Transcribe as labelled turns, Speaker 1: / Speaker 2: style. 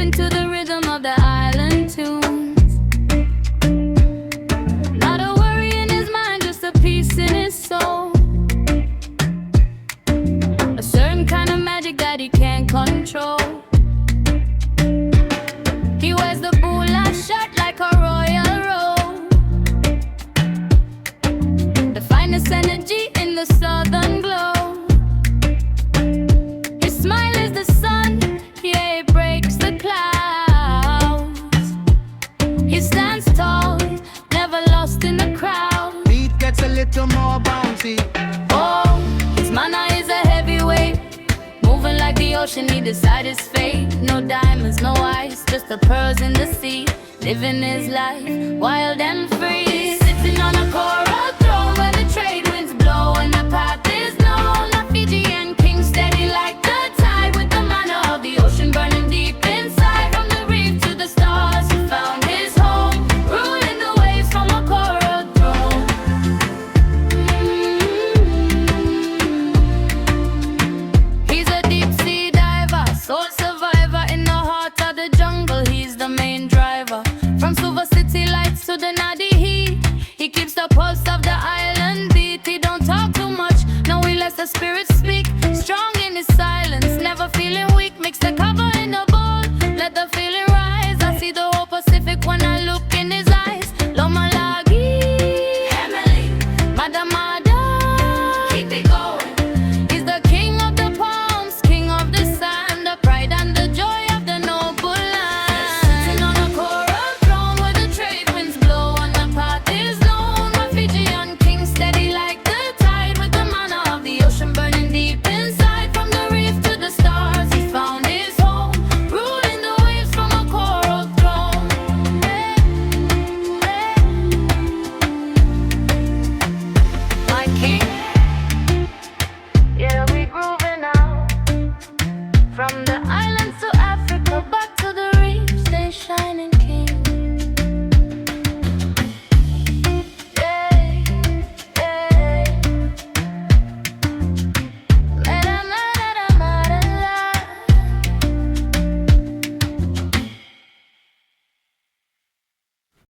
Speaker 1: into the rhythm of the island tunes. Not a worry in his mind, just a peace in his soul. A certain kind of magic that he can't control. He wears the bula shirt like a royal robe. The finest energy in the southern glow. His smile is the sun, yeah, it breaks the clouds. He stands tall, never lost in the crowd.
Speaker 2: Beat gets a little more bouncy.
Speaker 1: Oh, his mana is a heavyweight, moving like the ocean, he decides his fate. No diamonds, no ice, just the pearls in the sea. Living his life, wild and free. Sitting on a coral throne where the trade winds blow and the path is known. A Fijian King, steady like the tide, with the mana of the ocean burning deep inside. From the reef to the stars, he found his home, ruling the waves from a coral throne. He's a deep sea diver, soul survivor in the heart of the jungle. He's the main driver. From silver city lights to the Nadi heat, he keeps the pulse of the island beat. He don't talk too much, no, he lets the spirit speak. Strong